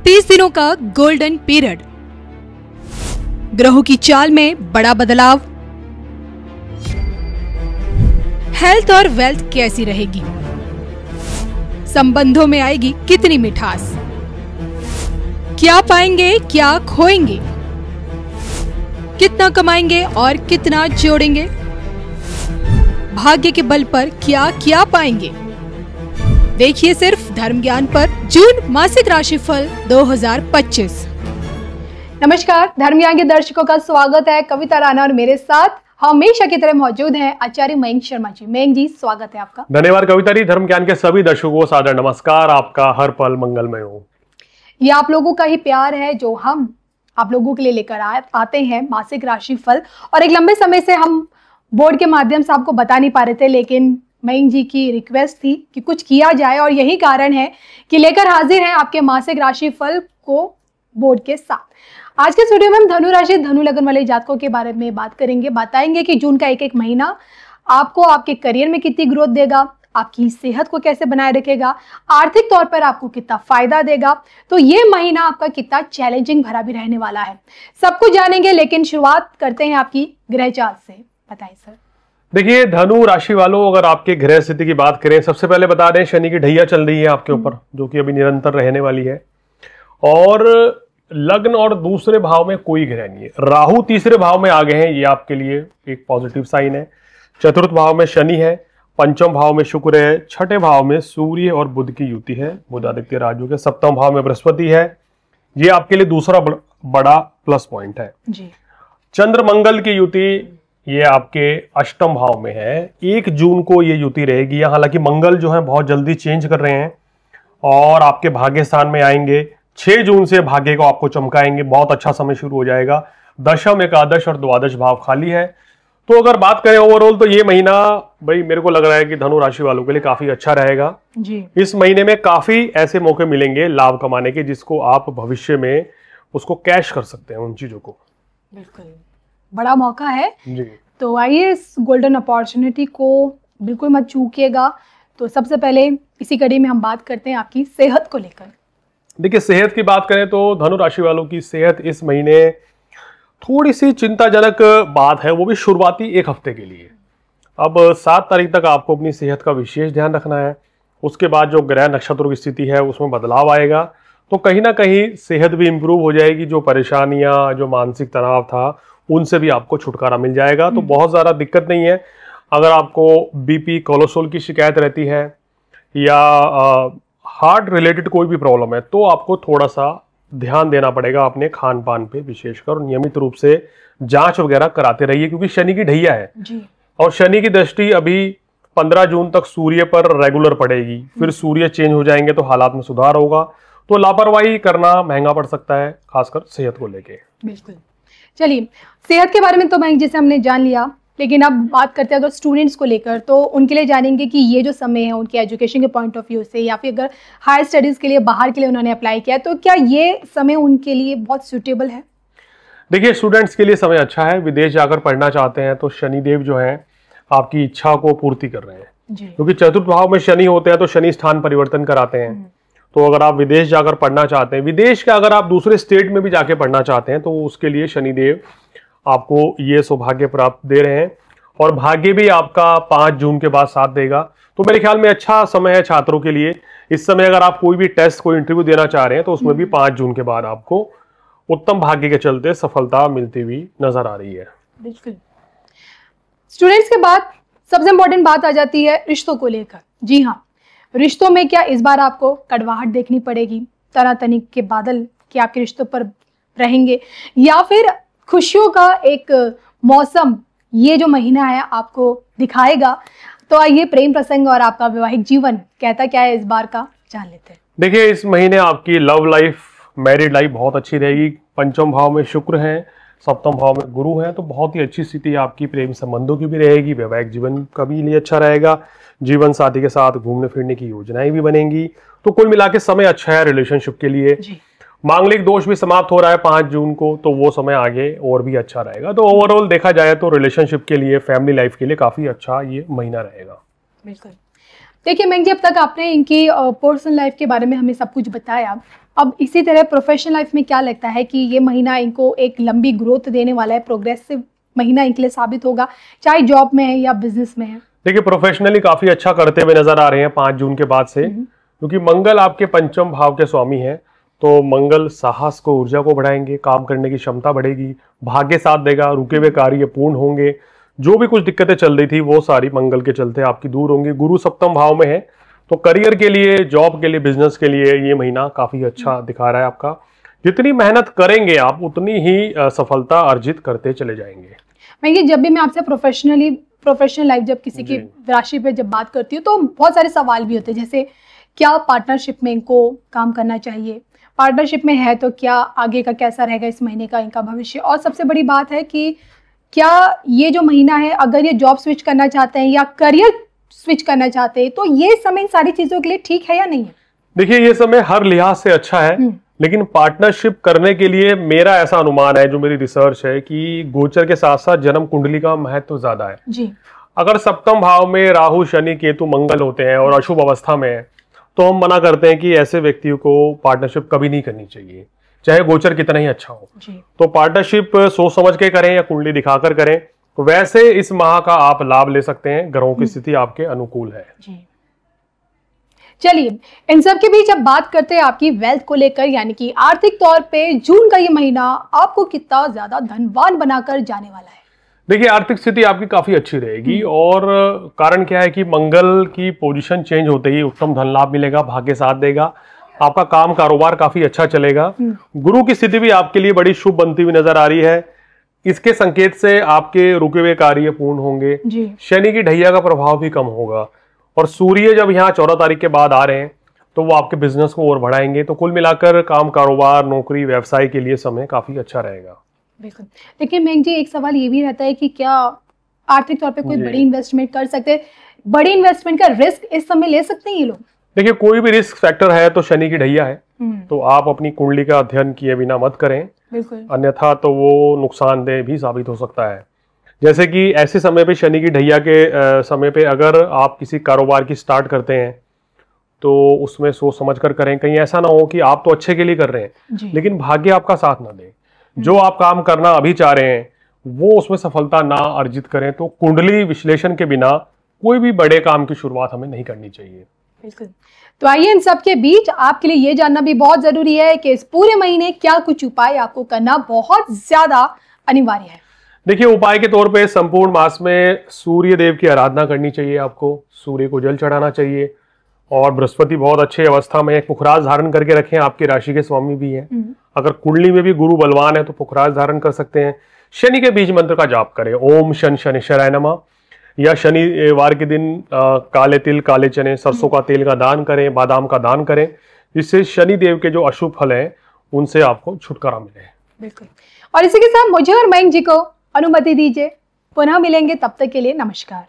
30 दिनों का golden period, ग्रहों की चाल में बड़ा बदलाव, हेल्थ और वेल्थ कैसी रहेगी, संबंधों में आएगी कितनी मिठास, क्या पाएंगे क्या खोएंगे, कितना कमाएंगे और कितना जोड़ेंगे, भाग्य के बल पर क्या क्या पाएंगे। देखिए सिर्फ धर्म ज्ञान पर जून मासिक राशिफल 2025। नमस्कार, धर्म ज्ञान के दर्शकों का स्वागत है। कविता राणा और मेरे साथ हमेशा की तरह मौजूद हैं आचार्य मयंक शर्मा जी। मयंक जी, स्वागत है आपका। धन्यवाद कविता जी। धर्म ज्ञान के सभी दर्शकों को सादर नमस्कार। आपका हर पल मंगलमय हो। ये आप लोगों का ही प्यार है जो हम आप लोगों के लिए लेकर आते हैं मासिक राशिफल। और एक लंबे समय से हम बोर्ड के माध्यम से आपको बता नहीं पा रहे थे, लेकिन मयंक जी की रिक्वेस्ट थी कि कुछ किया जाए और यही कारण है कि लेकर हाजिर हैं आपके मासिक राशिफल को बोर्ड के साथ। आज के स्टूडियो में हम धनु राशि धनु लगन वाले जातकों के बारे में बात करेंगे, बताएंगे कि जून का एक एक महीना आपको आपके करियर में कितनी ग्रोथ देगा, आपकी सेहत को कैसे बनाए रखेगा, आर्थिक तौर पर आपको कितना फायदा देगा, तो ये महीना आपका कितना चैलेंजिंग भरा भी रहने वाला है। सब कुछ जानेंगे, लेकिन शुरुआत करते हैं आपकी ग्रह चाल से। बताइए सर। देखिए धनु राशि वालों, अगर आपके ग्रह स्थिति की बात करें, सबसे पहले बता दें शनि की ढैया चल रही है आपके ऊपर, जो कि अभी निरंतर रहने वाली है। और लग्न और दूसरे भाव में कोई ग्रह नहीं है। राहु तीसरे भाव में आ गए हैं, ये आपके लिए एक पॉजिटिव साइन है। चतुर्थ भाव में शनि है, पंचम भाव में शुक्र है, छठे भाव में सूर्य और बुध की युति है, बुध आदित्य राजयोग है। सप्तम भाव में बृहस्पति है, ये आपके लिए दूसरा बड़ा प्लस पॉइंट है जी। चंद्र मंगल की युति ये आपके अष्टम भाव में है। 1 जून को ये युति रहेगी। हालांकि मंगल जो है बहुत जल्दी चेंज कर रहे हैं और आपके भाग्य स्थान में आएंगे। 6 जून से भाग्य को आपको चमकाएंगे, बहुत अच्छा समय शुरू हो जाएगा। दशम, एकादश और द्वादश भाव खाली है। तो अगर बात करें ओवरऑल, तो ये महीना भाई मेरे को लग रहा है कि धनु राशि वालों के लिए काफी अच्छा रहेगा जी। इस महीने में काफी ऐसे मौके मिलेंगे लाभ कमाने के, जिसको आप भविष्य में उसको कैश कर सकते हैं, उन चीजों को। बिल्कुल बड़ा मौका है जी। तो आइए इस गोल्डन अपॉर्चुनिटी को बिल्कुल मत चूकिएगा। तो सबसे पहले इसी कड़ी में हम बात करते हैं आपकी सेहत को लेकर। देखिए सेहत की बात करें तो धनु राशि वालों की सेहत इस महीने थोड़ी सी चिंताजनक बात है, वो भी शुरुआती 1 हफ्ते के लिए। अब 7 तारीख तक आपको अपनी सेहत का विशेष ध्यान रखना है। उसके बाद जो ग्रह नक्षत्रों की स्थिति है उसमें बदलाव आएगा, तो कहीं ना कहीं सेहत भी इंप्रूव हो जाएगी। जो परेशानियां, जो मानसिक तनाव था, उनसे भी आपको छुटकारा मिल जाएगा। तो बहुत ज़्यादा दिक्कत नहीं है। अगर आपको बीपी, कोलेस्ट्रॉल की शिकायत रहती है या हार्ट रिलेटेड कोई भी प्रॉब्लम है, तो आपको थोड़ा सा ध्यान देना पड़ेगा अपने खान पान पे विशेषकर, और नियमित रूप से जांच वगैरह कराते रहिए, क्योंकि शनि की ढैया है जी। और शनि की दृष्टि अभी 15 जून तक सूर्य पर रेगुलर पड़ेगी। फिर सूर्य चेंज हो जाएंगे तो हालात में सुधार होगा। तो लापरवाही करना महंगा पड़ सकता है, खासकर सेहत को लेके। बिल्कुल। चलिए, सेहत के बारे में तो मयंक जैसे हमने जान लिया, लेकिन अब बात करते हैं अगर स्टूडेंट्स को लेकर, तो उनके लिए जानेंगे कि ये जो समय है उनके एजुकेशन के पॉइंट ऑफ व्यू से, या फिर अगर हायर स्टडीज के लिए बाहर के लिए उन्होंने अप्लाई किया, तो क्या ये समय उनके लिए बहुत सूटेबल है? देखिए स्टूडेंट्स के लिए समय अच्छा है। विदेश जाकर पढ़ना चाहते हैं तो शनिदेव जो है आपकी इच्छा को पूर्ति कर रहे हैं, क्योंकि चतुर्थ भाव में शनि होते हैं तो शनि स्थान परिवर्तन कराते हैं। तो अगर आप विदेश जाकर पढ़ना चाहते हैं, विदेश के अगर आप दूसरे स्टेट में भी जाके पढ़ना चाहते हैं, तो उसके लिए शनिदेव आपको ये सौभाग्य प्राप्त दे रहे हैं। और भाग्य भी आपका 5 जून के बाद साथ देगा। तो मेरे ख्याल में अच्छा समय है छात्रों के लिए। इस समय अगर आप कोई भी टेस्ट, कोई इंटरव्यू देना चाह रहे हैं, तो उसमें भी 5 जून के बाद आपको उत्तम भाग्य के चलते सफलता मिलती हुई नजर आ रही है। बिल्कुल। स्टूडेंट्स के बाद सबसे इंपॉर्टेंट बात आ जाती है रिश्तों को लेकर। जी हाँ, रिश्तों में क्या इस बार आपको कड़वाहट देखनी पड़ेगी? तनातनी के बादल क्या आपके रिश्तों पर रहेंगे, या फिर खुशियों का एक मौसम ये जो महीना है आपको दिखाएगा? तो आइए प्रेम प्रसंग और आपका वैवाहिक जीवन कहता क्या है इस बार का जान लेते हैं। देखिए इस महीने आपकी लव लाइफ, मैरिड लाइफ बहुत अच्छी रहेगी। पंचम भाव में शुक्र है, सप्तम भाव में गुरु है, तो बहुत ही अच्छी स्थिति आपकी प्रेम संबंधों की भी रहेगी। वैवाहिक जीवन का भी लिए अच्छा रहेगा। जीवन साथी के साथ घूमने फिरने की योजनाएं भी बनेंगी। तो कुल मिला के समय अच्छा है रिलेशनशिप के लिए। मांगलिक दोष भी समाप्त हो रहा है 5 जून को, तो वो समय आगे और भी अच्छा रहेगा। तो ओवरऑल देखा जाए तो रिलेशनशिप के लिए, फैमिली लाइफ के लिए काफी अच्छा ये महीना रहेगा। बिल्कुल। देखिए मयंक जी, अब तक आपने इनकी पर्सनल लाइफ के बारे में हमें सब कुछ बताया। अब इसी तरह प्रोफेशनल लाइफ में क्या लगता है कि ये महीना इनको एक लंबी ग्रोथ देने वाला है, प्रोग्रेसिव महीना इनके लिए साबित होगा, चाहे जॉब में है या बिजनेस में है? देखिए प्रोफेशनली काफी अच्छा करते हुए नजर आ रहे हैं 5 जून के बाद से, क्योंकि मंगल आपके पंचम भाव के स्वामी हैं। तो मंगल साहस को, ऊर्जा को बढ़ाएंगे, काम करने की क्षमता बढ़ेगी, भाग्य साथ देगा, रुके हुए कार्य पूर्ण होंगे, जो भी कुछ दिक्कतें चल रही थी वो सारी मंगल के चलते आपकी दूर होंगी। गुरु सप्तम भाव में है, तो करियर के लिए, जॉब के लिए, बिजनेस के लिए ये महीना काफी अच्छा दिखा रहा है आपका। जितनी मेहनत करेंगे आप उतनी ही सफलता अर्जित करते चले जाएंगे। मैं जब भी मैं आपसे प्रोफेशनल लाइफ जब किसी की राशि पे जब बात करती हूँ तो बहुत सारे सवाल भी होते हैं, जैसे क्या पार्टनरशिप में इनको काम करना चाहिए, पार्टनरशिप में है तो क्या आगे का कैसा रहेगा इस महीने का इनका भविष्य, और सबसे बड़ी बात है कि क्या ये जो महीना है अगर ये जॉब स्विच करना चाहते हैं या करियर स्विच करना चाहते हैं तो ये समय इन सारी चीजों के लिए ठीक है या नहीं है? देखिए ये समय हर लिहाज से अच्छा है, लेकिन पार्टनरशिप करने के लिए मेरा ऐसा अनुमान है, जो मेरी रिसर्च है, कि गोचर के साथ साथ जन्म कुंडली का महत्व ज्यादा है जी। अगर सप्तम भाव में राहु, शनि, केतु, मंगल होते हैं और अशुभ अवस्था में है तो हम मना करते हैं कि ऐसे व्यक्तियों को पार्टनरशिप कभी नहीं करनी चाहिए, चाहे गोचर कितना ही अच्छा हो जी। तो पार्टनरशिप सोच समझ के करें या कुंडली दिखाकर करें। तो वैसे इस माह का आप लाभ ले सकते हैं, ग्रहों की स्थिति आपके अनुकूल है जी। चलिए इन सब के बीच अब बात करते हैं आपकी वेल्थ को लेकर, यानी कि आर्थिक तौर पे जून का ये महीना आपको कितना ज्यादा धनवान बनाकर जाने वाला है? देखिए आर्थिक स्थिति आपकी काफी अच्छी रहेगी, और कारण क्या है कि मंगल की पोजीशन चेंज होते ही उत्तम धन लाभ मिलेगा, भाग्य साथ देगा, आपका काम कारोबार काफी अच्छा चलेगा। गुरु की स्थिति भी आपके लिए बड़ी शुभ बनती हुई नजर आ रही है, इसके संकेत से आपके रुके हुए कार्य पूर्ण होंगे। शनि की ढैया का प्रभाव भी कम होगा, और सूर्य जब यहाँ 14 तारीख के बाद आ रहे हैं तो वो आपके बिजनेस को और बढ़ाएंगे। तो कुल मिलाकर काम कारोबार, नौकरी, व्यवसाय के लिए समय काफी अच्छा रहेगा। बिल्कुल। लेकिन मयंक जी एक सवाल ये भी रहता है कि क्या आर्थिक तौर पे कोई बड़ी इन्वेस्टमेंट कर सकते हैं, बड़ी इन्वेस्टमेंट का रिस्क इस समय ले सकते हैं ये लोग? देखिए कोई भी रिस्क फैक्टर है तो शनि की ढैया है, तो आप अपनी कुंडली का अध्ययन किए बिना मत करें, अन्यथा तो वो नुकसानदेह भी साबित हो सकता है। जैसे कि ऐसे समय पे शनि की ढैया के समय पे अगर आप किसी कारोबार की स्टार्ट करते हैं तो उसमें सोच समझ कर करें, कहीं ऐसा ना हो कि आप तो अच्छे के लिए कर रहे हैं लेकिन भाग्य आपका साथ ना दे, जो आप काम करना अभी चाह रहे हैं वो उसमें सफलता ना अर्जित करें। तो कुंडली विश्लेषण के बिना कोई भी बड़े काम की शुरुआत हमें नहीं करनी चाहिए। बिल्कुल। तो आइए इन सब के बीच आपके लिए ये जानना भी बहुत जरूरी है कि इस पूरे महीने क्या कुछ उपाय आपको करना बहुत ज्यादा अनिवार्य है। देखिए उपाय के तौर पे संपूर्ण मास में सूर्य देव की आराधना करनी चाहिए, आपको सूर्य को जल चढ़ाना चाहिए, और बृहस्पति बहुत अच्छे अवस्था में एक पुखराज धारण करके रखें, आपकी राशि के स्वामी भी हैं। अगर कुंडली में भी गुरु बलवान है तो पुखराज धारण कर सकते हैं। शनि के बीज मंत्र का जाप करें, ओम शन शनिश्चराय नमः, या शनिवार के दिन काले तिल, काले चने, सरसों का तेल का दान करें, बादाम का दान करें, जिससे शनि देव के जो अशुभ फल हैं उनसे आपको छुटकारा मिले। बिल्कुल। और इसी के साथ मुझे और मयंक जी को अनुमति दीजिए, पुनः मिलेंगे, तब तक के लिए नमस्कार।